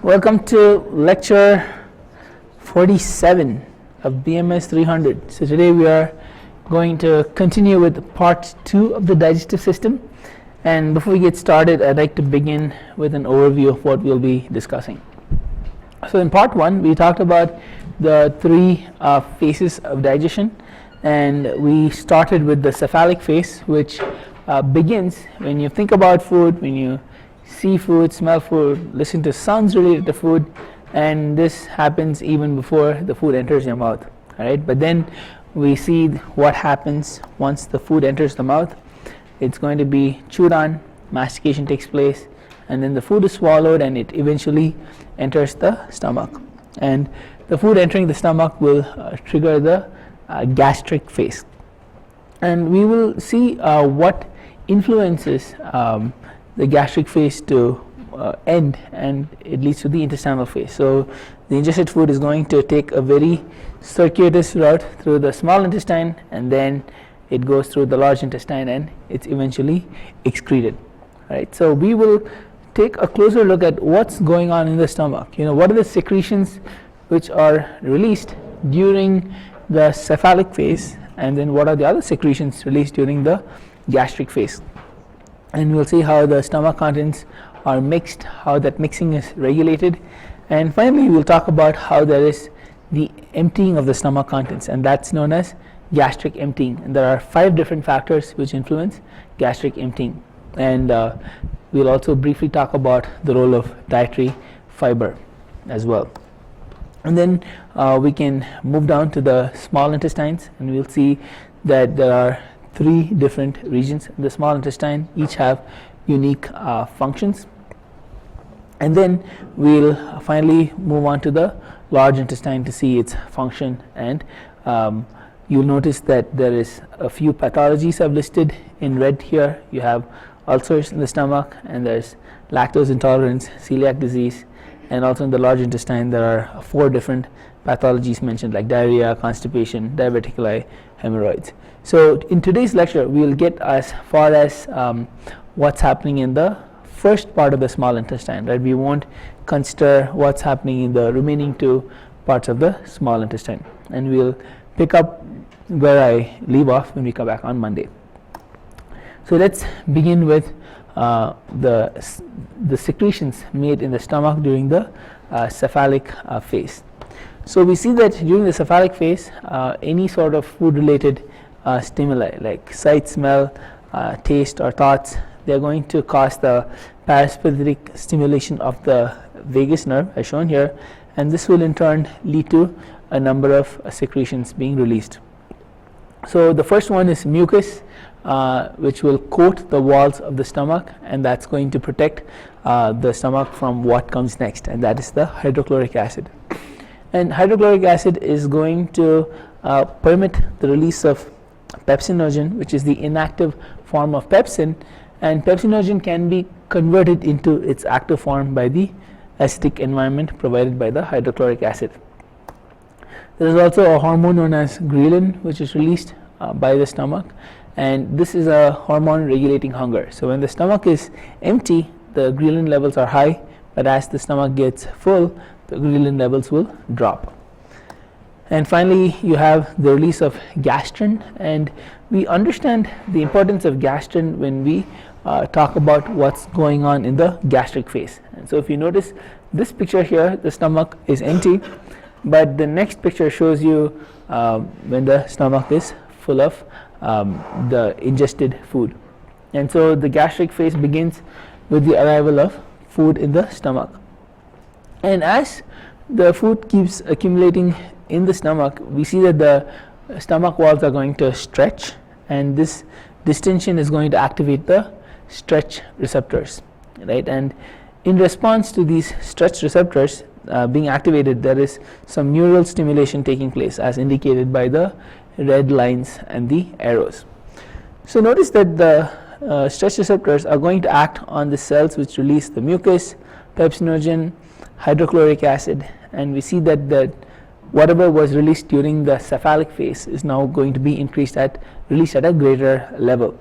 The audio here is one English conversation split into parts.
Welcome to lecture 47 of BMS 300. So today we are going to continue with part 2 of the digestive system, and before we get started I'd like to begin with an overview of what we'll be discussing. So in part 1 we talked about the three phases of digestion, and we started with the cephalic phase, which begins when you think about food, when you see food, smell food, listen to sounds related to food, and this happens even before the food enters your mouth. Alright, but then we see what happens once the food enters the mouth. It's going to be chewed on, mastication takes place, and then the food is swallowed and it eventually enters the stomach. And the food entering the stomach will trigger the gastric phase. And we will see what influences the gastric phase to end, and it leads to the intestinal phase. So the ingested food is going to take a very circuitous route through the small intestine, and then it goes through the large intestine and it's eventually excreted. Right, so we will take a closer look at what's going on in the stomach. What are the secretions which are released during the cephalic phase, and then what are the other secretions released during the gastric phase. And we'll see how the stomach contents are mixed, how that mixing is regulated, and finally we'll talk about how there is the emptying of the stomach contents, and that's known as gastric emptying. And there are 5 different factors which influence gastric emptying, and we'll also briefly talk about the role of dietary fiber as well. And then we can move down to the small intestines, and we'll see that there are 3 different regions in the small intestine, each have unique functions. And then we'll finally move on to the large intestine to see its function, and you'll notice that there is a few pathologies I've listed in red here. You have ulcers in the stomach, and there's lactose intolerance, celiac disease, and also in the large intestine there are 4 different pathologies mentioned, like diarrhea, constipation, diverticuli, hemorrhoids. So in today's lecture we will get as far as what's happening in the first part of the small intestine. Right, we won't consider what's happening in the remaining 2 parts of the small intestine, and we'll pick up where I leave off when we come back on Monday. So let's begin with the secretions made in the stomach during the cephalic phase. So we see that during the cephalic phase, any sort of food related stimuli like sight, smell, taste or thoughts, they are going to cause the parasympathetic stimulation of the vagus nerve as shown here, and this will in turn lead to a number of secretions being released. So the first one is mucus, which will coat the walls of the stomach, and that's going to protect the stomach from what comes next, and that is the hydrochloric acid. And hydrochloric acid is going to permit the release of pepsinogen, which is the inactive form of pepsin, and pepsinogen can be converted into its active form by the acidic environment provided by the hydrochloric acid. There is also a hormone known as ghrelin, which is released by the stomach, and this is a hormone regulating hunger. So when the stomach is empty, the ghrelin levels are high, but as the stomach gets full, the ghrelin levels will drop. And finally you have the release of gastrin, and we understand the importance of gastrin when we talk about what's going on in the gastric phase. And so if you notice this picture here, the stomach is empty, but the next picture shows you when the stomach is full of the ingested food. And so the gastric phase begins with the arrival of food in the stomach, and as the food keeps accumulating in the stomach, we see that the stomach walls are going to stretch, and this distension is going to activate the stretch receptors, right? And in response to these stretch receptors being activated, there is some neural stimulation taking place as indicated by the red lines and the arrows. So notice that the stretch receptors are going to act on the cells which release the mucus, pepsinogen, hydrochloric acid, and we see that whatever was released during the cephalic phase is now going to be released at a greater level.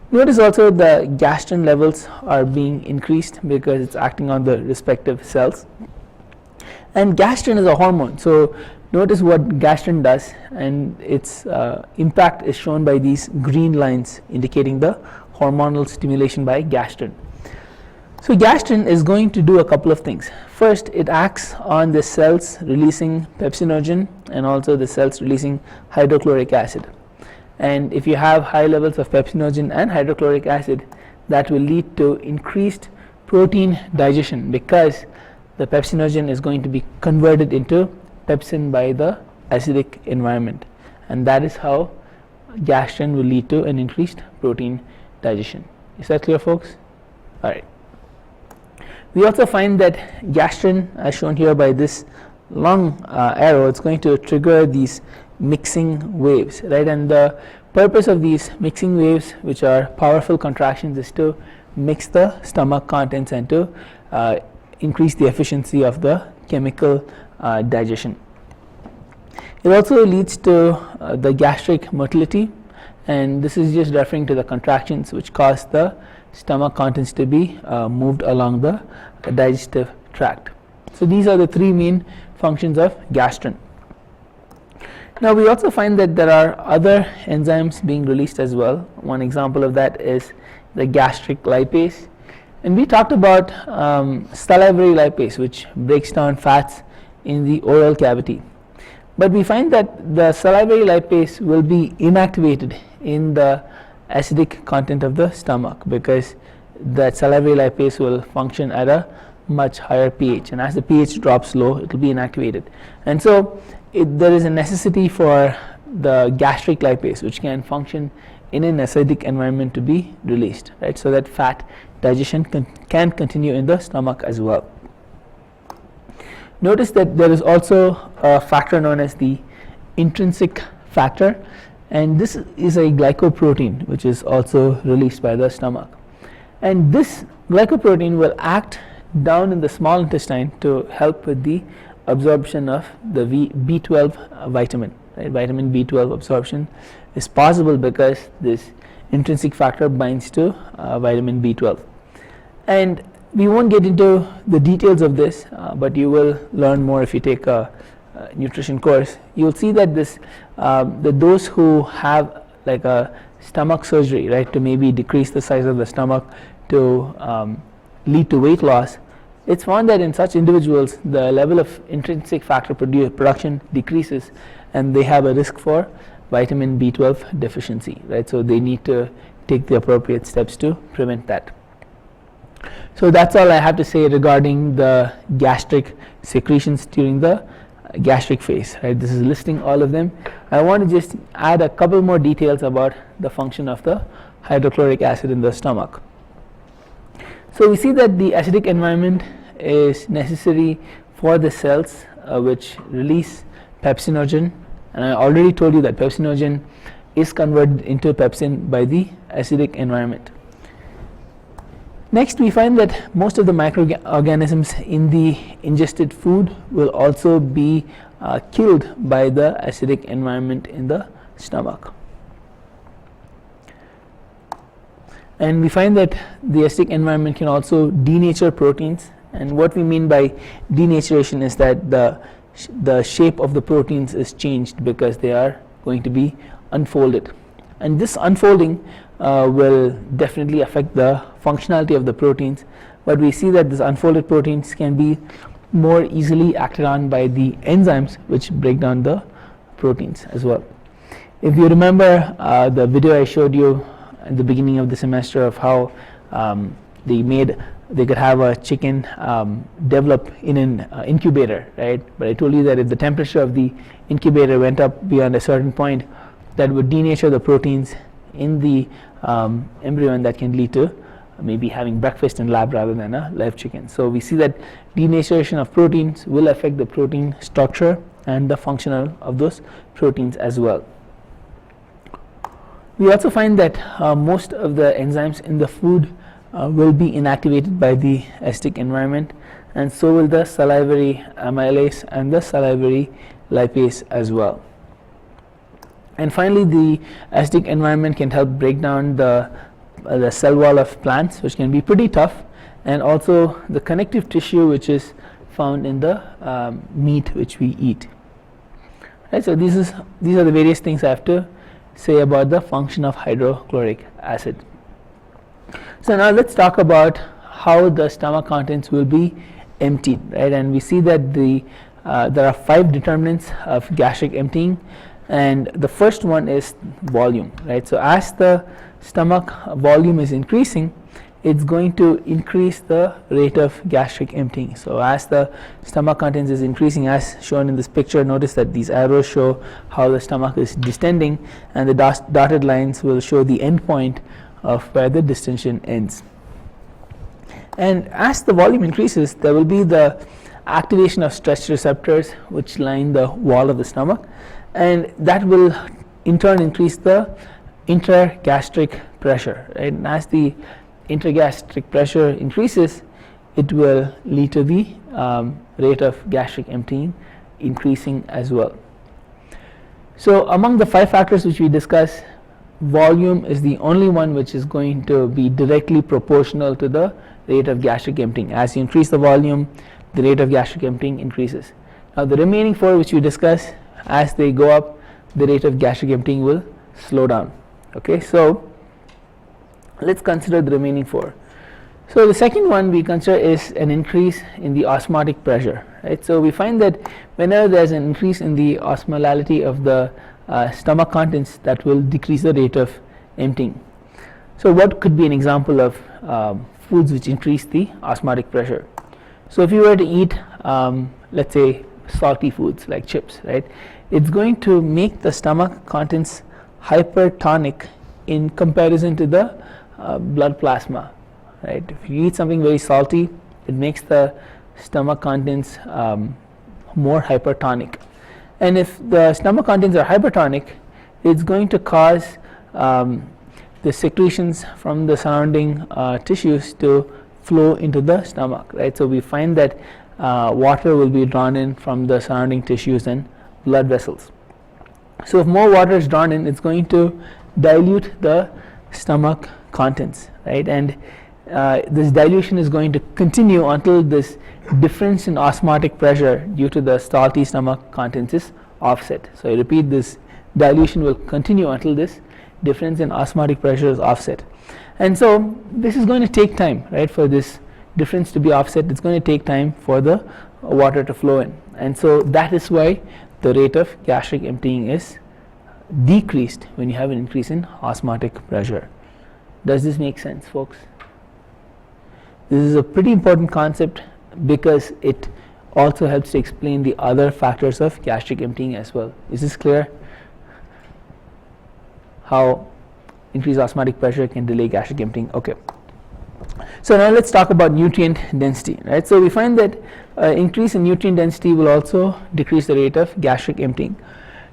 Notice also the gastrin levels are being increased because it's acting on the respective cells. And gastrin is a hormone, so notice what gastrin does, and its impact is shown by these green lines indicating the hormonal stimulation by gastrin. So gastrin is going to do a couple of things. First, it acts on the cells releasing pepsinogen and also the cells releasing hydrochloric acid. And if you have high levels of pepsinogen and hydrochloric acid, that will lead to increased protein digestion because the pepsinogen is going to be converted into pepsin by the acidic environment, and that is how gastrin will lead to an increased protein digestion. Is that clear, folks? All right. We also find that gastrin, as shown here by this long arrow, it's going to trigger these mixing waves, right? And the purpose of these mixing waves, which are powerful contractions, is to mix the stomach contents and to increase the efficiency of the chemical digestion. It also leads to the gastric motility, and this is just referring to the contractions which cause the stomach contents to be moved along the digestive tract. So these are the three main functions of gastrin. Now we also find that there are other enzymes being released as well. One example of that is the gastric lipase, and we talked about salivary lipase, which breaks down fats in the oral cavity. But we find that the salivary lipase will be inactivated in the acidic content of the stomach because that salivary lipase will function at a much higher pH, and as the pH drops low, it will be inactivated. And so there is a necessity for the gastric lipase, which can function in an acidic environment, to be released, right, so that fat digestion can continue in the stomach as well. Notice that there is also a factor known as the intrinsic factor, and this is a glycoprotein which is also released by the stomach, and this glycoprotein will act down in the small intestine to help with the absorption of the B12 vitamin, right? Vitamin B12 absorption is possible because this intrinsic factor binds to vitamin B12. And we won't get into the details of this, but you will learn more if you take a nutrition course. You'll see that this that those who have like a stomach surgery, right, to maybe decrease the size of the stomach to lead to weight loss, it's found that in such individuals the level of intrinsic factor production decreases, and they have a risk for vitamin B12 deficiency, right? So they need to take the appropriate steps to prevent that. So that's all I have to say regarding the gastric secretions during the gastric phase, right? This is listing all of them. I want to just add a couple more details about the function of the hydrochloric acid in the stomach. So we see that the acidic environment is necessary for the cells which release pepsinogen, and I already told you that pepsinogen is converted into pepsin by the acidic environment. Next, we find that most of the microorganisms in the ingested food will also be killed by the acidic environment in the stomach. And we find that the acidic environment can also denature proteins, and what we mean by denaturation is that the shape of the proteins is changed because they are going to be unfolded, and this unfolding will definitely affect the functionality of the proteins, but we see that these unfolded proteins can be more easily acted on by the enzymes which break down the proteins as well. If you remember the video I showed you at the beginning of the semester of how they could have a chicken develop in an incubator, right? But I told you that if the temperature of the incubator went up beyond a certain point, that would denature the proteins in the embryo, and that can lead to maybe having breakfast in lab rather than a live chicken. So we see that denaturation of proteins will affect the protein structure and the function of those proteins as well. We also find that most of the enzymes in the food will be inactivated by the acidic environment, and so will the salivary amylase and the salivary lipase as well. And finally, the acidic environment can help break down the the cell wall of plants, which can be pretty tough, and also the connective tissue, which is found in the meat which we eat. Right, so these are the various things I have to say about the function of hydrochloric acid. So now let's talk about how the stomach contents will be emptied, right? And we see that there are 5 determinants of gastric emptying, and the first one is volume, right? So as the stomach volume is increasing, it's going to increase the rate of gastric emptying. So as the stomach contents is increasing, as shown in this picture, notice that these arrows show how the stomach is distending, and the dotted lines will show the end point of where the distension ends. And as the volume increases, there will be the activation of stretch receptors which line the wall of the stomach, and that will in turn increase the intragastric pressure, right? And as the intragastric pressure increases, it will lead to the rate of gastric emptying increasing as well. So among the 5 factors which we discussed, volume is the only one which is going to be directly proportional to the rate of gastric emptying. As you increase the volume, the rate of gastric emptying increases. Now the remaining 4 which we discussed, as they go up, the rate of gastric emptying will slow down. Okay, so let's consider the remaining 4. So the second one we consider is an increase in the osmotic pressure, right? So we find that whenever there's an increase in the osmolality of the stomach contents, that will decrease the rate of emptying. So what could be an example of foods which increase the osmotic pressure? So if you were to eat let's say salty foods like chips, right, it's going to make the stomach contents hypertonic in comparison to the blood plasma, right? If you eat something very salty, it makes the stomach contents more hypertonic, and if the stomach contents are hypertonic, it's going to cause the secretions from the surrounding tissues to flow into the stomach, right? So we find that water will be drawn in from the surrounding tissues and blood vessels. So if more water is drawn in, it's going to dilute the stomach contents, right? And this dilution is going to continue until this difference in osmotic pressure due to the salty stomach contents is offset. So I repeat, this dilution will continue until this difference in osmotic pressure is offset. And so this is going to take time, right? For this difference to be offset, it's going to take time for the water to flow in, and so that is why the rate of gastric emptying is decreased when you have an increase in osmotic pressure. Does this make sense, folks? This is a pretty important concept because it also helps to explain the other factors of gastric emptying as well. Is this clear? How increased osmotic pressure can delay gastric emptying? Okay. So now let's talk about nutrient density, right? So we find that increase in nutrient density will also decrease the rate of gastric emptying.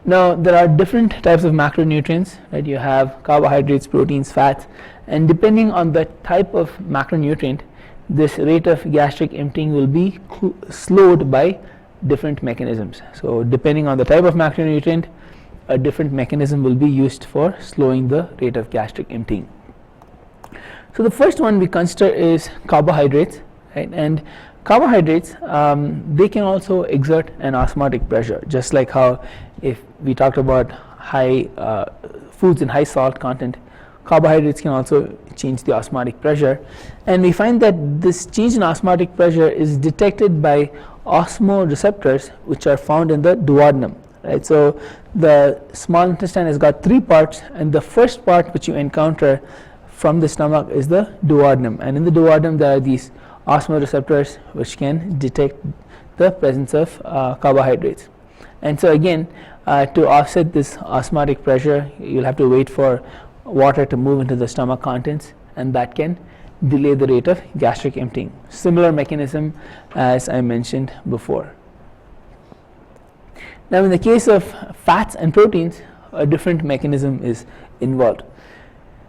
Now there are different types of macronutrients, right? You have carbohydrates, proteins, fats, and depending on the type of macronutrient, this rate of gastric emptying will be slowed by different mechanisms. So depending on the type of macronutrient, a different mechanism will be used for slowing the rate of gastric emptying. So the first one we consider is carbohydrates, right? And carbohydrates, they can also exert an osmotic pressure, just like how if we talked about high foods in high salt content, carbohydrates can also change the osmotic pressure, and we find that this change in osmotic pressure is detected by osmoreceptors which are found in the duodenum, right? So the small intestine has got 3 parts, and the first part which you encounter from the stomach is the duodenum, and in the duodenum there are these osmoreceptors which can detect the presence of carbohydrates. And so again, to offset this osmotic pressure, you'll have to wait for water to move into the stomach contents, and that can delay the rate of gastric emptying. Similar mechanism as I mentioned before. Now in the case of fats and proteins, a different mechanism is involved.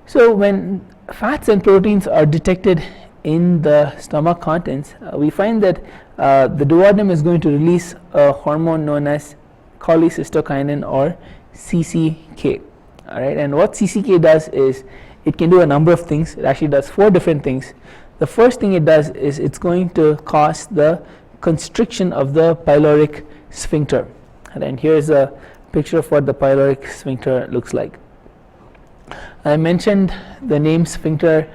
So when fats and proteins are detected in the stomach contents, we find that the duodenum is going to release a hormone known as cholecystokinin or CCK. All right, and what CCK does is it can do a number of things. It actually does 4 different things. The first thing it does is it's going to cause the constriction of the pyloric sphincter. And here's a picture of what the pyloric sphincter looks like. I mentioned the name sphincter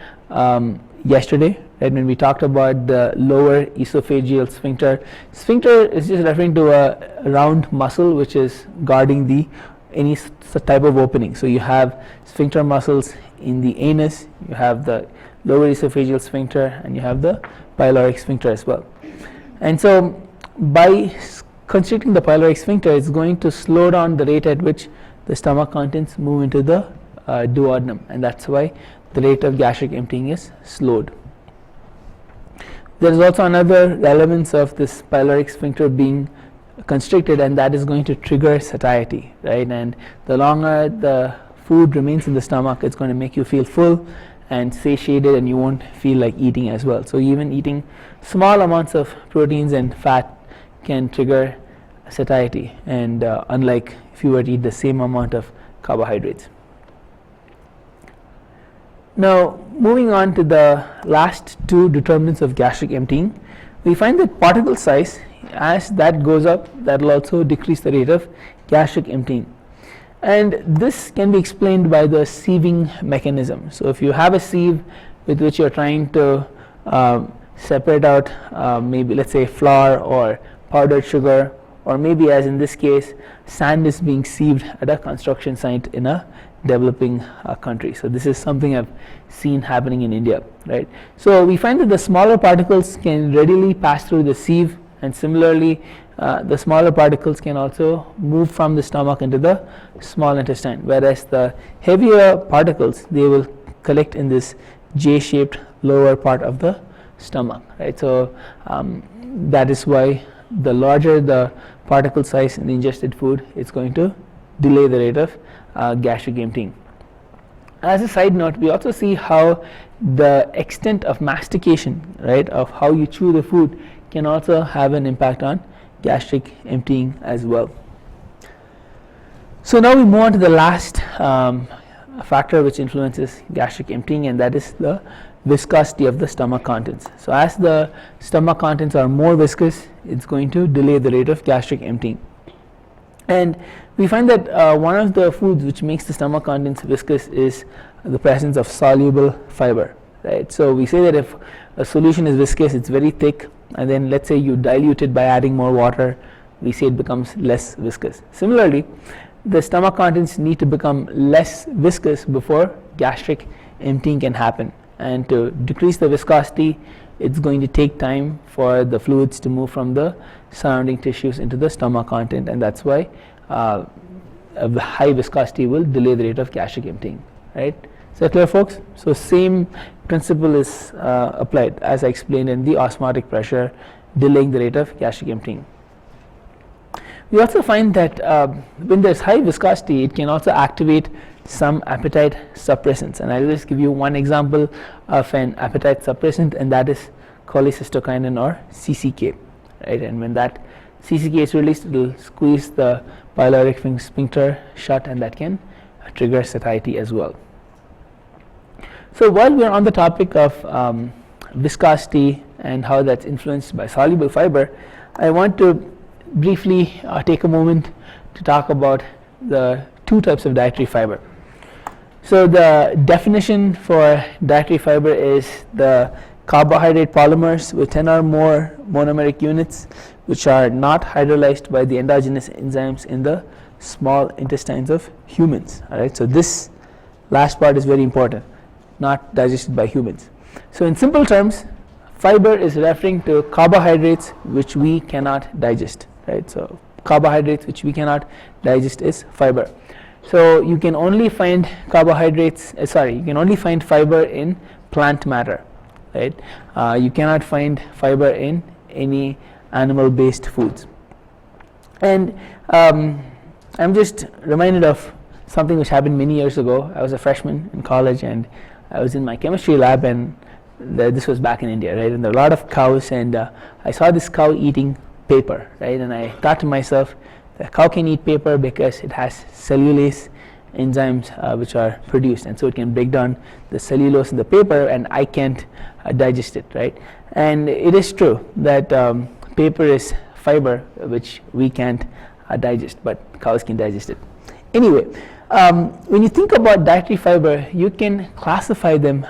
yesterday, right, when we talked about the lower esophageal sphincter. Sphincter is just referring to a round muscle which is guarding any type of opening. So you have sphincter muscles in the anus, you have the lower esophageal sphincter, and you have the pyloric sphincter as well. And so by constricting the pyloric sphincter, it's going to slow down the rate at which the stomach contents move into the duodenum, and that's why the rate of gastric emptying is slowed. There is also another relevance of this pyloric sphincter being constricted, and that is going to trigger satiety, right? And the longer the food remains in the stomach, it's going to make you feel full and satiated, and you won't feel like eating as well. So even eating small amounts of proteins and fat can trigger satiety, and unlike if you were to eat the same amount of carbohydrates. Now, moving on to the last 2 determinants of gastric emptying, we find that particle size, as that goes up, that will also decrease the rate of gastric emptying. And this can be explained by the sieving mechanism. So if you have a sieve with which you are trying to separate out maybe, let's say, flour or powdered sugar, or maybe, as in this case, sand is being sieved at a construction site in a developing country. So this is something I've seen happening in India, right? So we find that the smaller particles can readily pass through the sieve, and similarly the smaller particles can also move from the stomach into the small intestine, whereas the heavier particles, they will collect in this J-shaped lower part of the stomach, right? So that is why the larger the particle size in the ingested food, it's going to delay the rate of gastric emptying. As a side note, we also see how the extent of mastication, right, of how you chew the food, can also have an impact on gastric emptying as well. So now we move on to the last factor which influences gastric emptying, and that is the viscosity of the stomach contents. So as the stomach contents are more viscous, it's going to delay the rate of gastric emptying. And we find that one of the foods which makes the stomach contents viscous is the presence of soluble fiber, right? So we say that if a solution is viscous, it's very thick, and then let's say you dilute it by adding more water, we say it becomes less viscous. Similarly, the stomach contents need to become less viscous before gastric emptying can happen. And to decrease the viscosity, it's going to take time for the fluids to move from the surrounding tissues into the stomach content, and that's why a high viscosity will delay the rate of gastric emptying, right? Is that clear, folks? So same principle is applied as I explained in the osmotic pressure, delaying the rate of gastric emptying. We also find that when there's high viscosity, it can also activate some appetite suppressants, and I'll just give you one example of an appetite suppressant, and that is cholecystokinin, or CCK, right? And when that CCK is released, it will squeeze the pyloric sphincter shut, and that can trigger satiety as well. So while we are on the topic of viscosity and how that's influenced by soluble fiber, I want to briefly take a moment to talk about the 2 types of dietary fiber. So the definition for dietary fiber is the carbohydrate polymers with 10 or more monomeric units which are not hydrolyzed by the endogenous enzymes in the small intestines of humans. All right, so this last part is very important, not digested by humans. So in simple terms, fiber is referring to carbohydrates which we cannot digest, right? So carbohydrates which we cannot digest is fiber. So you can only find you can only find fiber in plant matter, right? You cannot find fiber in any animal based foods. And I'm just reminded of something which happened many years ago. I was a freshman in college, and I was in my chemistry lab, and this was back in India, right? And there were a lot of cows, and I saw this cow eating paper, right? And I thought to myself, the cow can eat paper because it has cellulase enzymes which are produced, and so it can break down the cellulose in the paper, and I can't digest it, right? And it is true that paper is fiber which we can't digest, but cows can digest it. Anyway, when you think about dietary fiber, you can classify them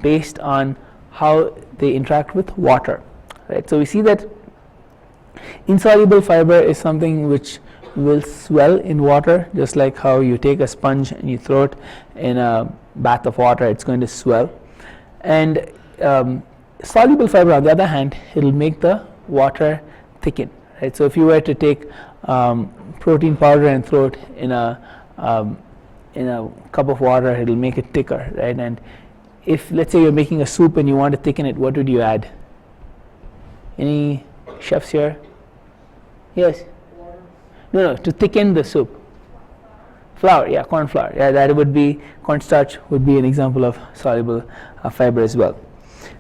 based on how they interact with water, right? So we see that insoluble fiber is something which will swell in water, just like how you take a sponge and you throw it in a bath of water, it's going to swell. And soluble fiber, on the other hand, it will make the water thicken, right? So if you were to take protein powder and throw it in a cup of water, it will make it thicker, right? And if, let's say, you're making a soup and you want to thicken it, what would you add? Any chefs here? Yes? No, to thicken the soup. Flour, yeah, corn flour. Yeah, that would be, cornstarch would be an example of soluble fiber as well.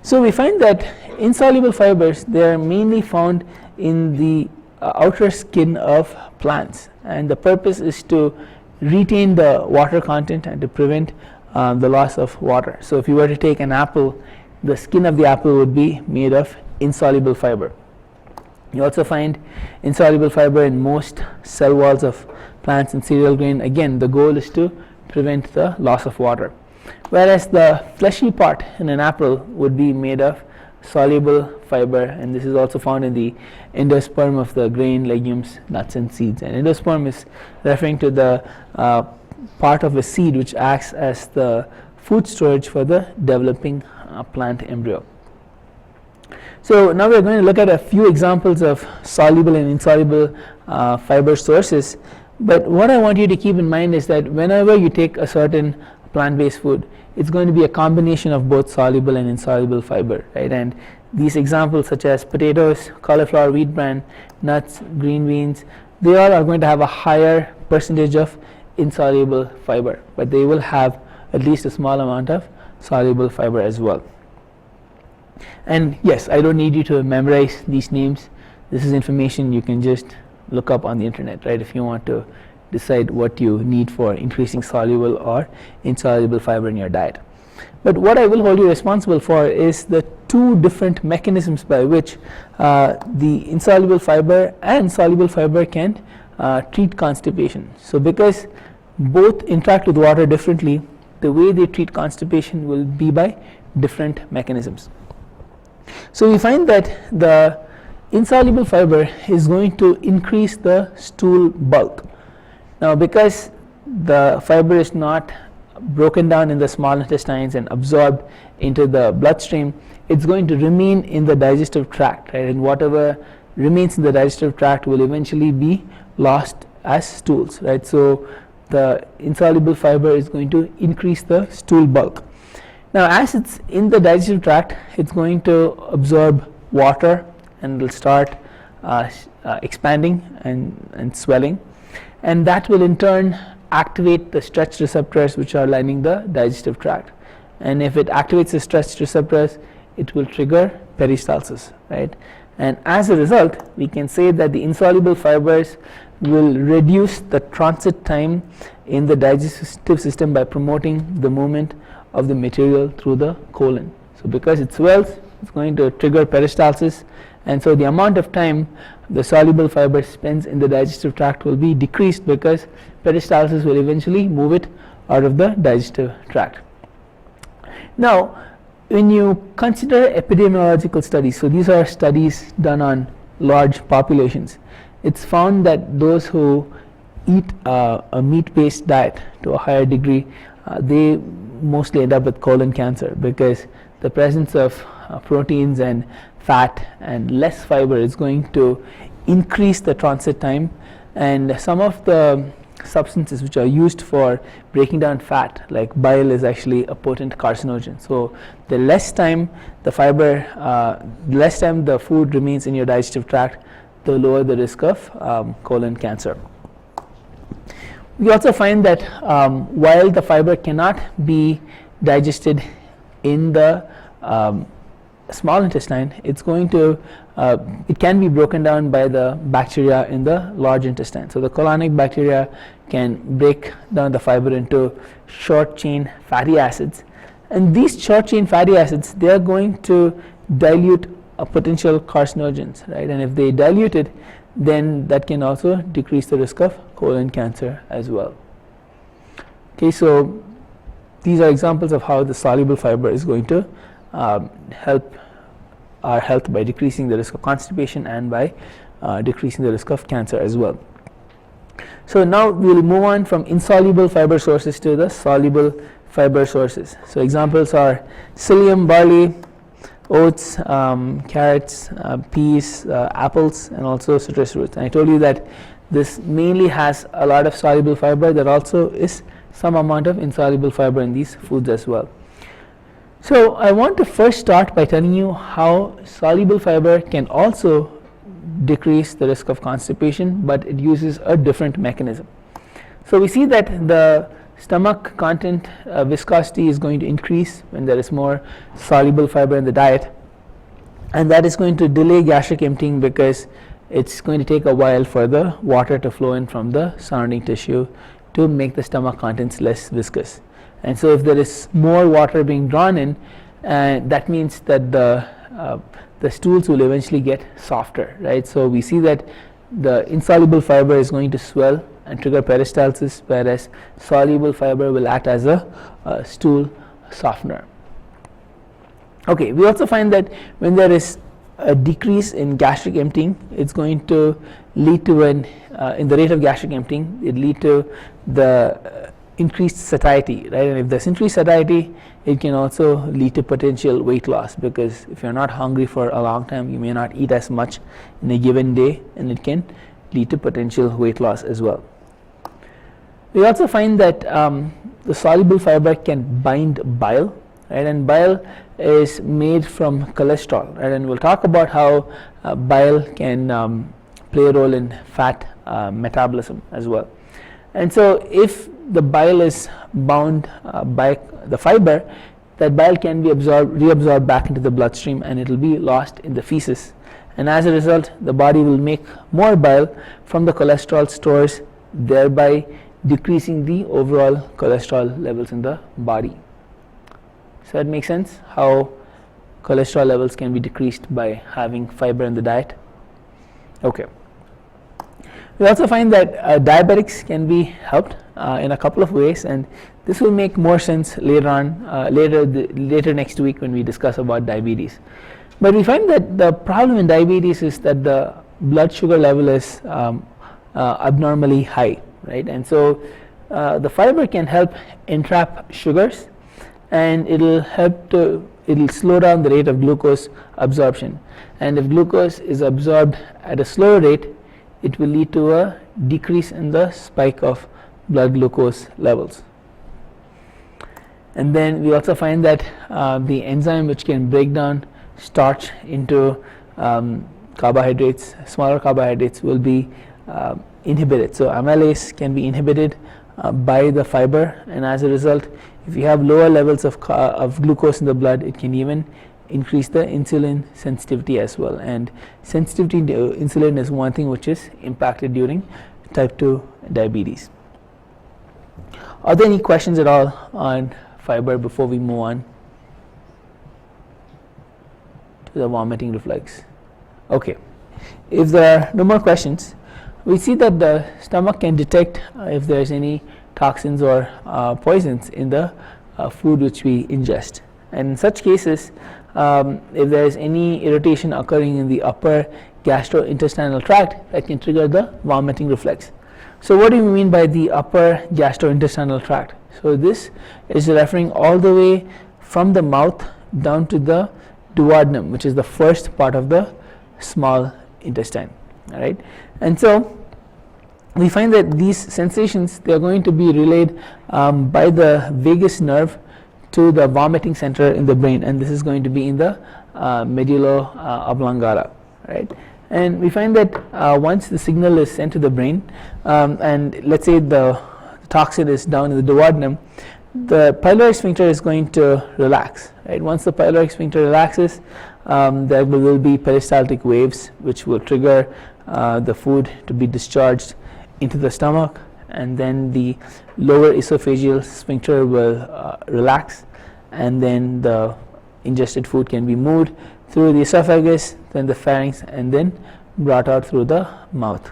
So we find that insoluble fibers, they are mainly found in the outer skin of plants, and the purpose is to retain the water content and to prevent the loss of water. So if you were to take an apple, the skin of the apple would be made of insoluble fiber. You also find insoluble fiber in most cell walls of plants and cereal grain. Again, the goal is to prevent the loss of water. Whereas the fleshy part in an apple would be made of soluble fiber, and this is also found in the endosperm of the grain, legumes, nuts and seeds. And endosperm is referring to the part of a seed which acts as the food storage for the developing plant embryo. So now we are going to look at a few examples of soluble and insoluble fiber sources. But what I want you to keep in mind is that whenever you take a certain plant-based food, it's going to be a combination of both soluble and insoluble fiber, right? And these examples, such as potatoes, cauliflower, wheat bran, nuts, green beans, they all are going to have a higher percentage of insoluble fiber, but they will have at least a small amount of soluble fiber as well. And yes, I don't need you to memorize these names. This is information you can just look up on the internet, right, if you want to decide what you need for increasing soluble or insoluble fiber in your diet. But what I will hold you responsible for is the two different mechanisms by which the insoluble fiber and soluble fiber can treat constipation. So because both interact with water differently, the way they treat constipation will be by different mechanisms. So we find that the insoluble fiber is going to increase the stool bulk. Now, because the fiber is not broken down in the small intestines and absorbed into the bloodstream, it's going to remain in the digestive tract, right? And whatever remains in the digestive tract will eventually be lost as stools, right? So the insoluble fiber is going to increase the stool bulk. Now, as it's in the digestive tract, it's going to absorb water and will start expanding and swelling, and that will in turn activate the stretch receptors which are lining the digestive tract. And if it activates the stretch receptors, it will trigger peristalsis, right? And as a result, we can say that the insoluble fibers will reduce the transit time in the digestive system by promoting the movement of the material through the colon. So because it swells, it's going to trigger peristalsis, and so the amount of time the soluble fiber spends in the digestive tract will be decreased, because peristalsis will eventually move it out of the digestive tract. Now, when you consider epidemiological studies, so these are studies done on large populations, it's found that those who eat a meat-based diet to a higher degree, they mostly end up with colon cancer, because the presence of proteins and fat and less fiber is going to increase the transit time. And some of the substances which are used for breaking down fat, like bile, is actually a potent carcinogen. So the less time the fiber, less time the food remains in your digestive tract, the lower the risk of colon cancer. We also find that while the fiber cannot be digested in the small intestine, it's going to it can be broken down by the bacteria in the large intestine. So the colonic bacteria can break down the fiber into short chain fatty acids, and these short chain fatty acids, they are going to dilute potential carcinogens, right? And if they dilute it, then that can also decrease the risk of colon cancer as well. Okay, so these are examples of how the soluble fiber is going to help our health by decreasing the risk of constipation and by decreasing the risk of cancer as well. So now we will move on from insoluble fiber sources to the soluble fiber sources. So examples are psyllium, barley, oats, carrots, peas, apples, and also citrus fruits. And I told you that this mainly has a lot of soluble fiber. There also is some amount of insoluble fiber in these foods as well. So I want to first start by telling you how soluble fiber can also decrease the risk of constipation, but it uses a different mechanism. So we see that the stomach content viscosity is going to increase when there is more soluble fiber in the diet, and that is going to delay gastric emptying because it's going to take a while for the water to flow in from the surrounding tissue to make the stomach contents less viscous. And so if there is more water being drawn in, that means that the stools will eventually get softer, right? So we see that the insoluble fiber is going to swell and trigger peristalsis, whereas soluble fiber will act as a stool softener. Okay, we also find that when there is a decrease in gastric emptying, it's going to lead to in the rate of gastric emptying, it lead to the increased satiety, right? And if there's increased satiety, it can also lead to potential weight loss, because if you're not hungry for a long time, you may not eat as much in a given day, and it can lead to potential weight loss as well. We also find that the soluble fiber can bind bile, right? And bile is made from cholesterol, right? And we'll talk about how bile can play a role in fat metabolism as well. And so if the bile is bound by the fiber, that bile can be reabsorbed back into the bloodstream, and it will be lost in the feces. And as a result, the body will make more bile from the cholesterol stores, thereby decreasing the overall cholesterol levels in the body. So that makes sense, how cholesterol levels can be decreased by having fiber in the diet. Okay. We also find that diabetics can be helped in a couple of ways, and this will make more sense later on, later next week when we discuss about diabetes. But we find that the problem in diabetes is that the blood sugar level is abnormally high, right? And so the fiber can help entrap sugars, and it'll slow down the rate of glucose absorption. And if glucose is absorbed at a slower rate, it will lead to a decrease in the spike of blood glucose levels. And then we also find that the enzyme which can break down starch into carbohydrates, smaller carbohydrates, will be inhibited. So amylase can be inhibited by the fiber, and as a result, if you have lower levels of glucose in the blood, it can even increase the insulin sensitivity as well. And sensitivity to insulin is one thing which is impacted during type 2 diabetes. Are there any questions at all on fiber before we move on to the vomiting reflex? Okay, if there are no more questions, we see that the stomach can detect if there is any toxins or poisons in the food which we ingest. And in such cases, if there is any irritation occurring in the upper gastrointestinal tract, that can trigger the vomiting reflex. So what do you mean by the upper gastrointestinal tract? So this is referring all the way from the mouth down to the duodenum, which is the first part of the small intestine. All right, and so we find that these sensations, they are going to be relayed by the vagus nerve to the vomiting center in the brain, and this is going to be in the medulla oblongata, right? And we find that once the signal is sent to the brain, and let's say the toxin is down in the duodenum, the pyloric sphincter is going to relax, right? Once the pyloric sphincter relaxes, there will be peristaltic waves which will trigger the food to be discharged into the stomach, and then the lower esophageal sphincter will relax, and then the ingested food can be moved through the esophagus, then the pharynx, and then brought out through the mouth.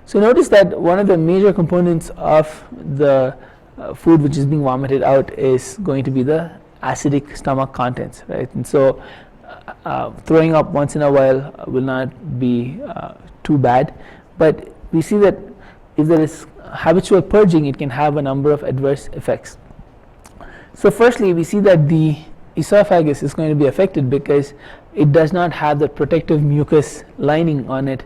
So notice that one of the major components of the food which is being vomited out is going to be the acidic stomach contents, right? And so throwing up once in a while will not be too bad, but we see that if there is habitual purging, it can have a number of adverse effects. So firstly, we see that the esophagus is going to be affected because it does not have the protective mucus lining on it,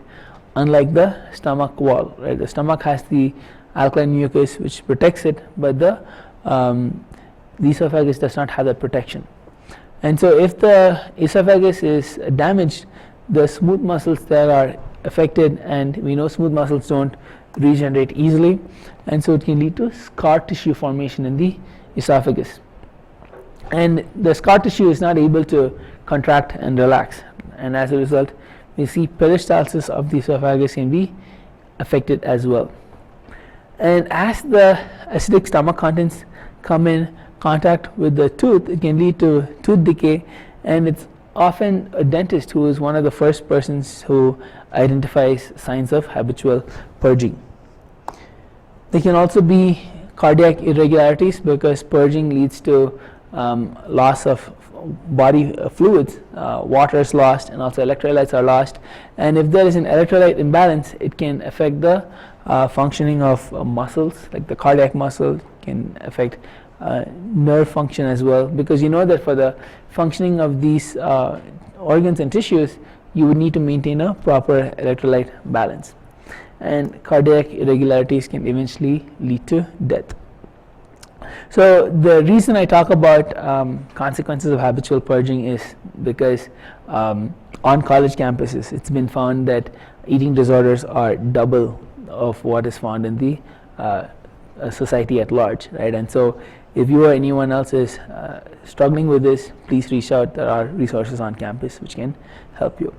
unlike the stomach wall, right? The stomach has the alkaline mucus which protects it, but the esophagus does not have that protection. And so if the esophagus is damaged, the smooth muscles there are affected, and we know smooth muscles don't regenerate easily, and so it can lead to scar tissue formation in the esophagus, and the scar tissue is not able to contract and relax, and as a result we see peristalsis of the esophagus can be affected as well. And as the acidic stomach contents come in contact with the tooth, it can lead to tooth decay, and it's often a dentist who is one of the first persons who identifies signs of habitual purging. There can also be cardiac irregularities because purging leads to loss of body fluids, water is lost, and also electrolytes are lost, and if there is an electrolyte imbalance, it can affect the functioning of muscles, like the cardiac muscle, can affect nerve function as well, because you know that for the functioning of these organs and tissues, you would need to maintain a proper electrolyte balance, and cardiac irregularities can eventually lead to death. So the reason I talk about consequences of habitual purging is because on college campuses it's been found that eating disorders are double of what is found in the society at large, right? And so if you or anyone else is struggling with this, please reach out. There are resources on campus which can help you.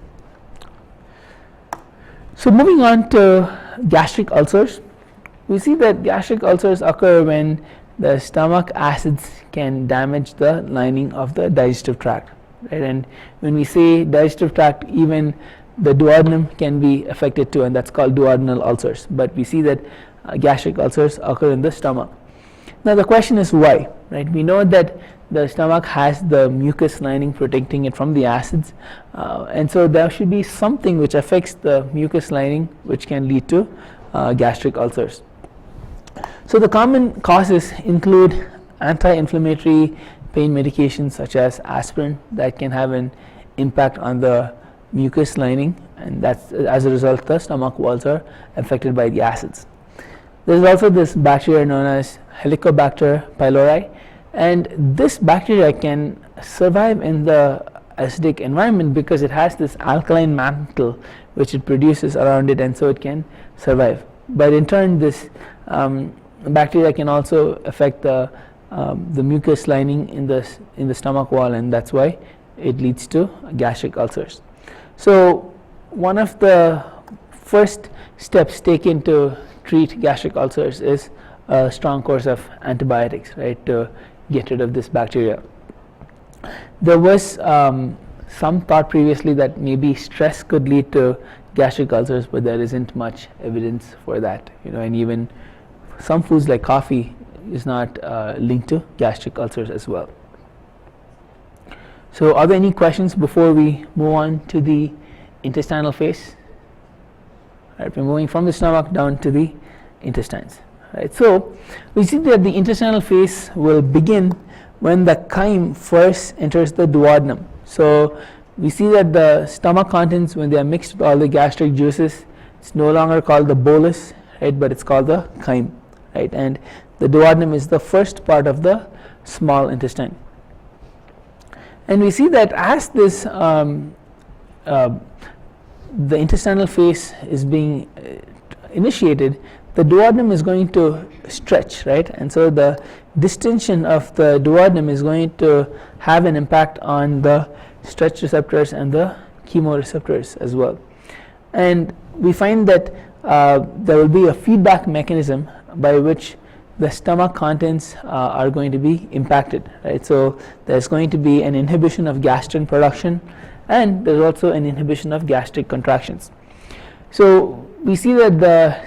So moving on to gastric ulcers, we see that gastric ulcers occur when the stomach acids can damage the lining of the digestive tract, right? And when we say digestive tract, even the duodenum can be affected too, and that's called duodenal ulcers, but we see that gastric ulcers occur in the stomach. Now the question is why, right? We know that the stomach has the mucus lining protecting it from the acids, and so there should be something which affects the mucus lining which can lead to gastric ulcers. So the common causes include anti-inflammatory pain medications such as aspirin that can have an impact on the mucus lining, and that's as a result the stomach walls are affected by the acids. There is also this bacteria known as Helicobacter pylori, and this bacteria can survive in the acidic environment because it has this alkaline mantle which it produces around it, and so it can survive. But in turn, this bacteria can also affect the mucus lining in the stomach wall, and that's why it leads to gastric ulcers. So one of the first steps taken to treat gastric ulcers is a strong course of antibiotics, right, to get rid of this bacteria. There was some thought previously that maybe stress could lead to gastric ulcers, but there isn't much evidence for that, and even some foods like coffee is not linked to gastric ulcers as well. So are there any questions before we move on to the intestinal phase? Right, we're moving from the stomach down to the intestines. Right, so we see that the intestinal phase will begin when the chyme first enters the duodenum. So we see that the stomach contents, when they are mixed with all the gastric juices, it's no longer called the bolus, right, but it's called the chyme, right? And the duodenum is the first part of the small intestine. And we see that as this the intestinal phase is being initiated, the duodenum is going to stretch, right? And so the distension of the duodenum is going to have an impact on the stretch receptors and the chemoreceptors as well. And we find that there will be a feedback mechanism by which the stomach contents are going to be impacted, right? So there's going to be an inhibition of gastrin production, and there's also an inhibition of gastric contractions. So we see that the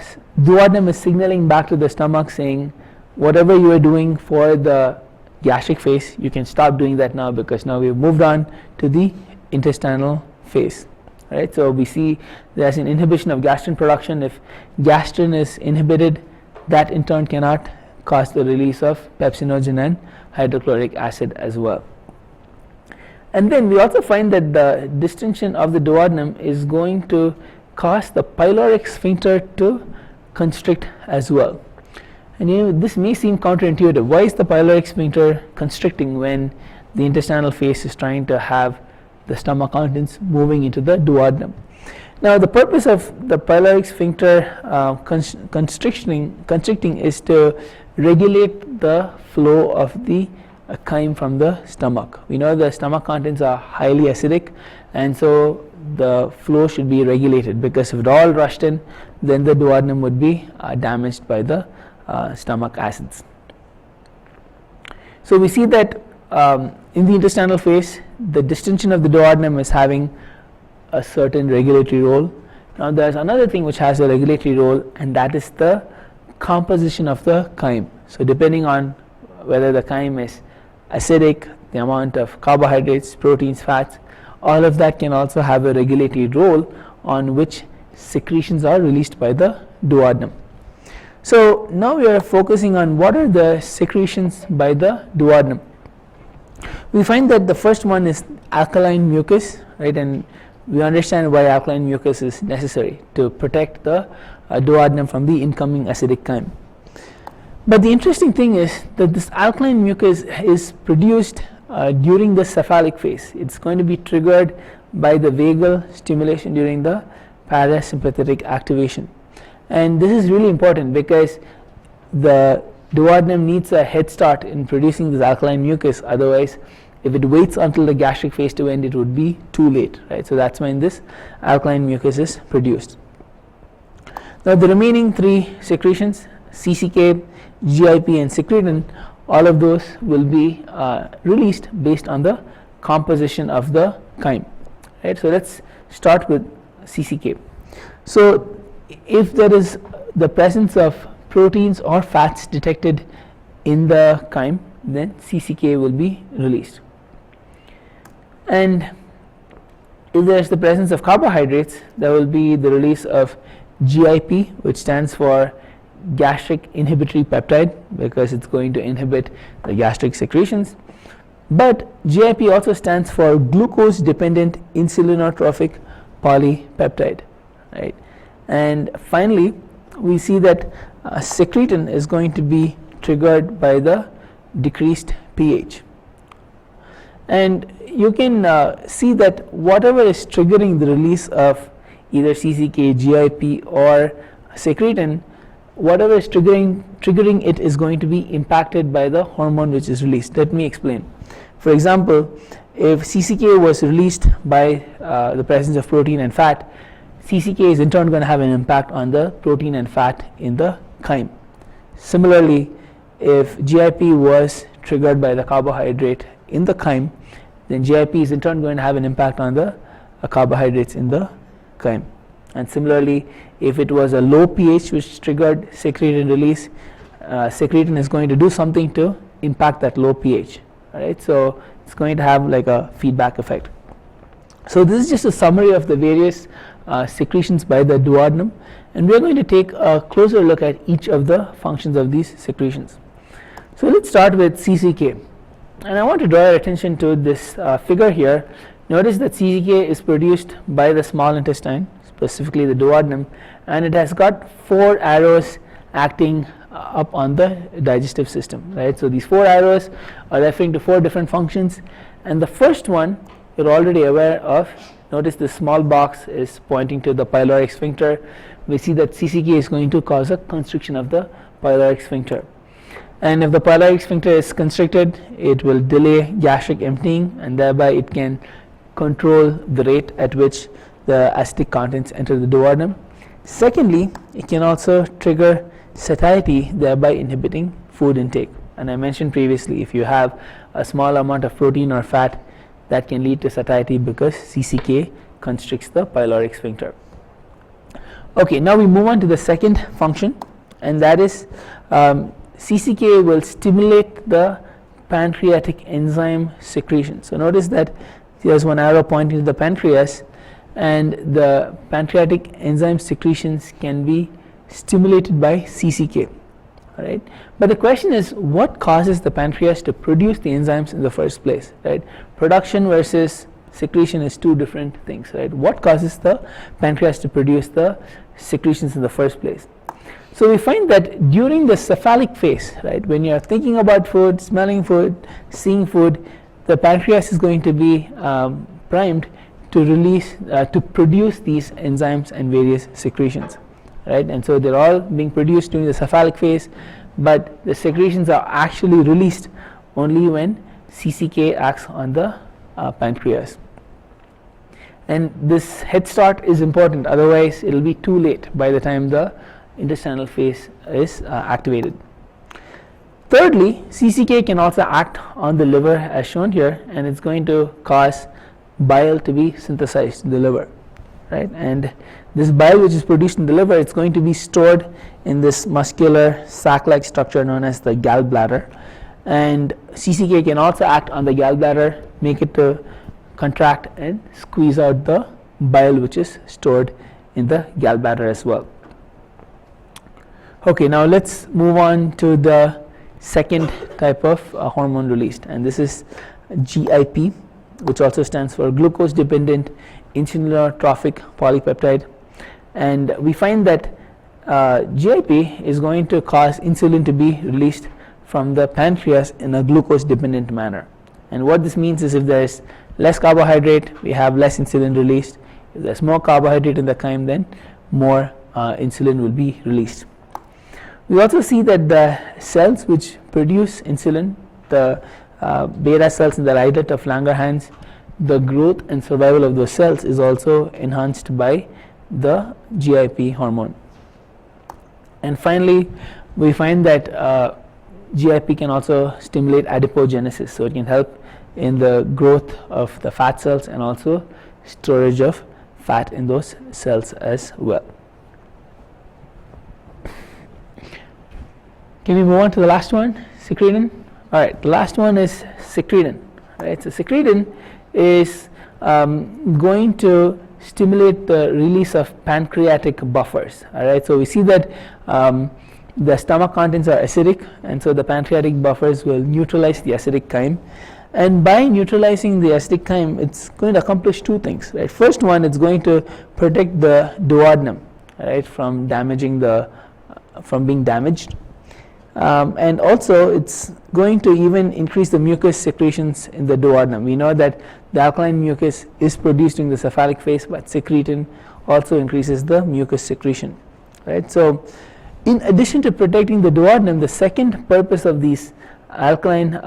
duodenum is signaling back to the stomach saying, whatever you are doing for the gastric phase, you can stop doing that now, because now we've moved on to the intestinal phase, right? So we see there's an inhibition of gastrin production. If gastrin is inhibited, that in turn cannot cause the release of pepsinogen and hydrochloric acid as well. And then we also find that the distension of the duodenum is going to cause the pyloric sphincter to constrict as well. And this may seem counterintuitive. Why is the pyloric sphincter constricting when the intestinal phase is trying to have the stomach contents moving into the duodenum? Now, the purpose of the pyloric sphincter constricting is to regulate the flow of the chyme from the stomach. We know the stomach contents are highly acidic, and so the flow should be regulated, because if it all rushed in, then the duodenum would be damaged by the stomach acids. So we see that in the intestinal phase, the distension of the duodenum is having a certain regulatory role. Now there's another thing which has a regulatory role, and that is the composition of the chyme. So depending on whether the chyme is acidic, the amount of carbohydrates, proteins, fats, all of that can also have a regulatory role on which secretions are released by the duodenum. So now we are focusing on what are the secretions by the duodenum. We find that the first one is alkaline mucus, right? And we understand why alkaline mucus is necessary to protect the duodenum from the incoming acidic chyme. But the interesting thing is that this alkaline mucus is produced during the cephalic phase. It's going to be triggered by the vagal stimulation during the parasympathetic activation. And this is really important, because the duodenum needs a head start in producing this alkaline mucus. Otherwise, if it waits until the gastric phase to end, it would be too late, right? So that's when this alkaline mucus is produced. Now the remaining three secretions, CCK, GIP and secretin, all of those will be released based on the composition of the chyme, right? So let's start with CCK. So if there is the presence of proteins or fats detected in the chyme, then CCK will be released. And if there is the presence of carbohydrates, there will be the release of GIP, which stands for gastric inhibitory peptide, because it's going to inhibit the gastric secretions. But GIP also stands for glucose dependent insulinotropic polypeptide, right? And finally, we see that secretin is going to be triggered by the decreased pH. And you can see that whatever is triggering the release of either CCK, GIP or secretin, whatever is triggering it is going to be impacted by the hormone which is released. Let me explain. For example, if CCK was released by the presence of protein and fat, CCK is in turn going to have an impact on the protein and fat in the chyme. Similarly, if GIP was triggered by the carbohydrate in the chyme, then GIP is in turn going to have an impact on the carbohydrates in the chyme. And similarly, if it was a low pH which triggered secretin release, secretin is going to do something to impact that low pH, right? So it's going to have like a feedback effect. So this is just a summary of the various secretions by the duodenum, and we are going to take a closer look at each of the functions of these secretions. So let's start with CCK, and I want to draw your attention to this figure here. Notice that CCK is produced by the small intestine, specifically the duodenum, and it has got 4 arrows acting up on the digestive system, right? So these 4 arrows are referring to 4 different functions, and the first one you're already aware of. Notice the small box is pointing to the pyloric sphincter. We see that CCK is going to cause a constriction of the pyloric sphincter, and if the pyloric sphincter is constricted, it will delay gastric emptying, and thereby it can control the rate at which the acidic contents enter the duodenum. Secondly, it can also trigger satiety, thereby inhibiting food intake. And I mentioned previously, if you have a small amount of protein or fat, that can lead to satiety because CCK constricts the pyloric sphincter. Okay, now we move on to the second function, and that is CCK will stimulate the pancreatic enzyme secretion. So notice that there's one arrow pointing to the pancreas, and the pancreatic enzyme secretions can be stimulated by CCK. All right, but the question is, what causes the pancreas to produce the enzymes in the first place? Right, production versus secretion is two different things. Right, what causes the pancreas to produce the secretions in the first place? So we find that during the cephalic phase, right, when you are thinking about food, smelling food, seeing food, the pancreas is going to be primed to release, to produce these enzymes and various secretions, right? And so they're all being produced during the cephalic phase, but the secretions are actually released only when CCK acts on the pancreas. And this head start is important, otherwise it will be too late by the time the intestinal phase is activated. Thirdly, CCK can also act on the liver as shown here, and it's going to cause bile to be synthesized in the liver, right? And this bile which is produced in the liver, it's going to be stored in this muscular sac-like structure known as the gallbladder, and CCK can also act on the gallbladder, make it to contract and squeeze out the bile which is stored in the gallbladder as well. Okay, now let's move on to the second type of hormone released, and this is GIP, which also stands for glucose dependent insulinotropic polypeptide. And we find that GIP is going to cause insulin to be released from the pancreas in a glucose dependent manner. And what this means is, if there is less carbohydrate, we have less insulin released. If there's more carbohydrate in the chyme, then more insulin will be released. We also see that the cells which produce insulin, the beta cells in the islet of Langerhans, the growth and survival of those cells is also enhanced by the GIP hormone. And finally, we find that GIP can also stimulate adipogenesis, so it can help in the growth of the fat cells and also storage of fat in those cells as well. Can we move on to the last one, secretin? All right, the last one is secretin. Right, so secretin is going to stimulate the release of pancreatic buffers. All right, so we see that the stomach contents are acidic, and so the pancreatic buffers will neutralize the acidic chyme. And by neutralizing the acidic chyme, it's going to accomplish two things. Right, first one, it's going to protect the duodenum, right, from being damaged. And also it's going to even increase the mucus secretions in the duodenum. We know that the alkaline mucus is produced in the cephalic phase, but secretin also increases the mucus secretion, right? So in addition to protecting the duodenum, the second purpose of these alkaline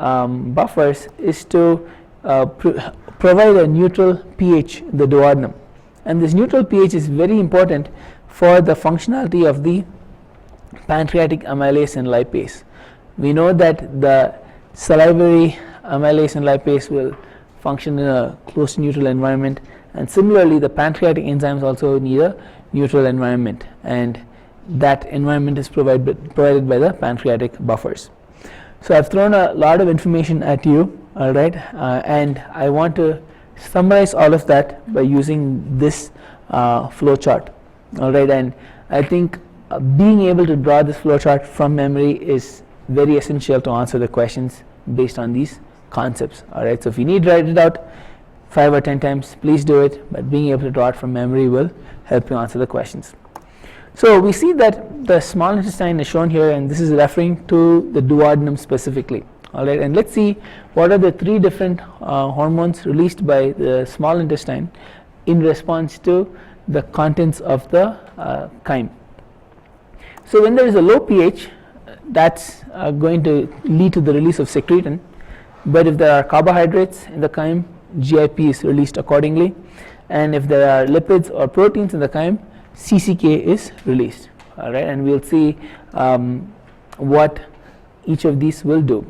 buffers is to provide a neutral pH in the duodenum, and this neutral pH is very important for the functionality of the pancreatic amylase and lipase. We know that the salivary amylase and lipase will function in a close to neutral environment, and similarly the pancreatic enzymes also need a neutral environment, and that environment is provided by the pancreatic buffers. So I've thrown a lot of information at you, all right, and I want to summarize all of that by using this flow chart, all right. And I think being able to draw this flowchart from memory is very essential to answer the questions based on these concepts. All right, so if you need to write it out 5 or 10 times, please do it, but being able to draw it from memory will help you answer the questions. So we see that the small intestine is shown here, and this is referring to the duodenum specifically. All right, and let's see what are the three different hormones released by the small intestine in response to the contents of the chyme. So when there is a low pH, that's going to lead to the release of secretin, but if there are carbohydrates in the chyme, GIP is released accordingly, and if there are lipids or proteins in the chyme, CCK is released. All right, and we'll see what each of these will do.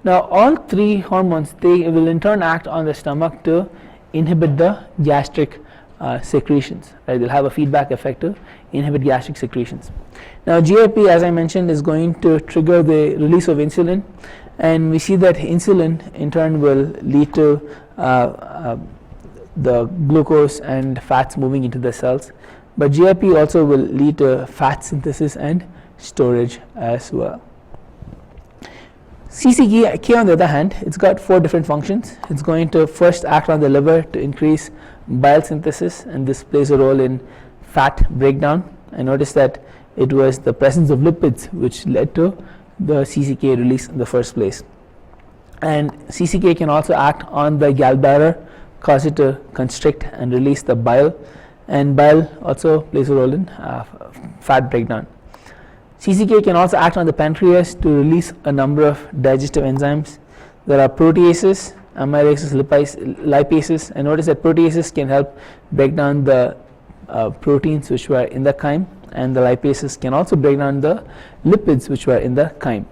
Now, all three hormones, they will in turn act on the stomach to inhibit the gastric secretions. Right? They'll have a feedback effect to inhibit gastric secretions. Now, GIP, as I mentioned, is going to trigger the release of insulin, and we see that insulin in turn will lead to the glucose and fats moving into the cells, but GIP also will lead to fat synthesis and storage as well. CCK, on the other hand, it's got 4 different functions. It's going to first act on the liver to increase bile synthesis, and this plays a role in fat breakdown. I noticed that it was the presence of lipids which led to the CCK release in the first place. And CCK can also act on the gallbladder, cause it to constrict and release the bile, and bile also plays a role in fat breakdown. CCK can also act on the pancreas to release a number of digestive enzymes. There are proteases, amylases, lipases, and notice that proteases can help break down the proteins which were in the chyme, and the lipases can also break down the lipids which were in the chyme.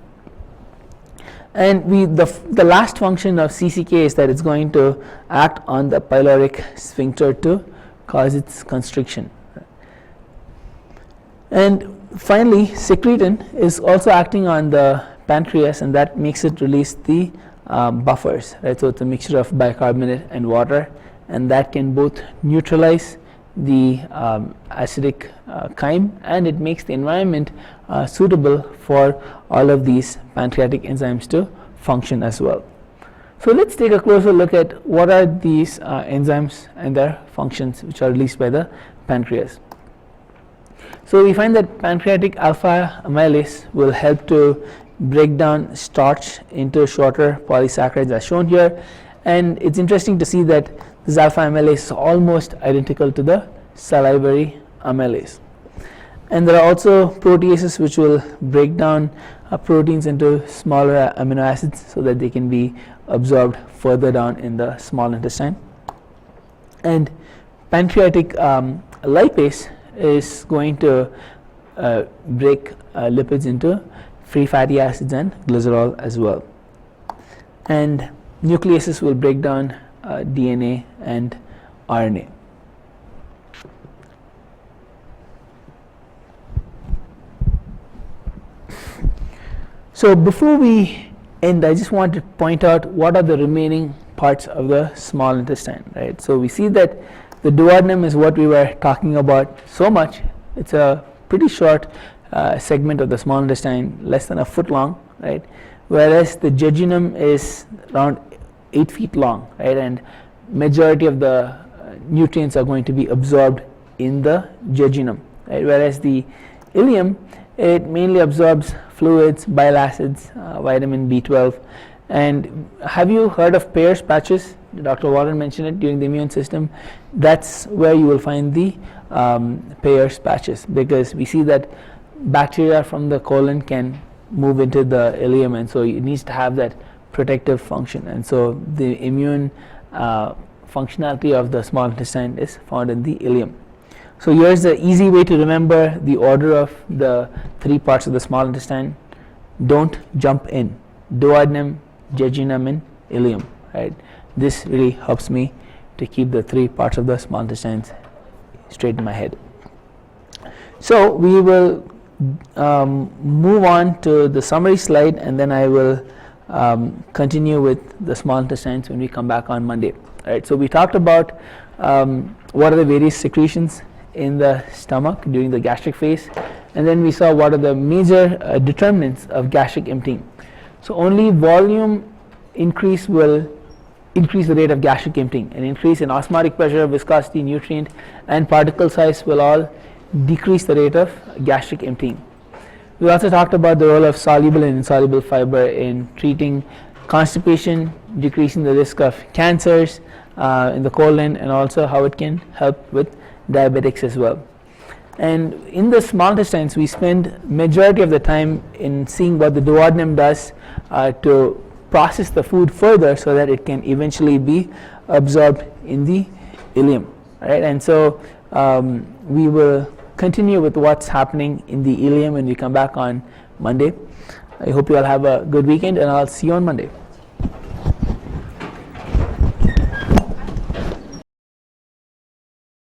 And the last function of CCK is that it's going to act on the pyloric sphincter to cause its constriction. And finally, secretin is also acting on the pancreas, and that makes it release the buffers. Right? So it's a mixture of bicarbonate and water, and that can both neutralize the acidic chyme, and it makes the environment suitable for all of these pancreatic enzymes to function as well. So let's take a closer look at what are these enzymes and their functions which are released by the pancreas. So we find that pancreatic alpha amylase will help to break down starch into shorter polysaccharides as shown here, and it's interesting to see that this alpha amylase is almost identical to the salivary amylase. And there are also proteases which will break down proteins into smaller amino acids so that they can be absorbed further down in the small intestine. And pancreatic lipase is going to break lipids into free fatty acids and glycerol as well. And nucleases will break down DNA and RNA. So before we end, I just want to point out what are the remaining parts of the small intestine, right? So we see that the duodenum is what we were talking about so much. It's a pretty short segment of the small intestine, less than a foot long, right? Whereas the jejunum is around 8 feet long, right? And majority of the nutrients are going to be absorbed in the jejunum, right? Whereas the ileum, it mainly absorbs fluids, bile acids, vitamin B12. And have you heard of Peyer's patches? Dr. Warren mentioned it during the immune system. That's where you will find the Peyer's patches, because we see that bacteria from the colon can move into the ileum, and so it needs to have that protective function. And so the immune functionality of the small intestine is found in the ileum. So here's the easy way to remember the order of the 3 parts of the small intestine. Don't jump in: duodenum, jejunum, and ileum, right? This really helps me to keep the 3 parts of the small intestines straight in my head. So we will move on to the summary slide, and then I will continue with the small intestines when we come back on Monday. Right, so we talked about what are the various secretions in the stomach during the gastric phase, and then we saw what are the major determinants of gastric emptying. So only volume increase will increase the rate of gastric emptying. An increase in osmotic pressure, viscosity, nutrient, and particle size will all decrease the rate of gastric emptying. We also talked about the role of soluble and insoluble fiber in treating constipation, decreasing the risk of cancers in the colon, and also how it can help with diabetics as well. And in the small intestines, we spend majority of the time in seeing what the duodenum does to process the food further so that it can eventually be absorbed in the ileum, right? And so we will continue with what's happening in the ileum when we come back on Monday. I hope you all have a good weekend, and I'll see you on Monday.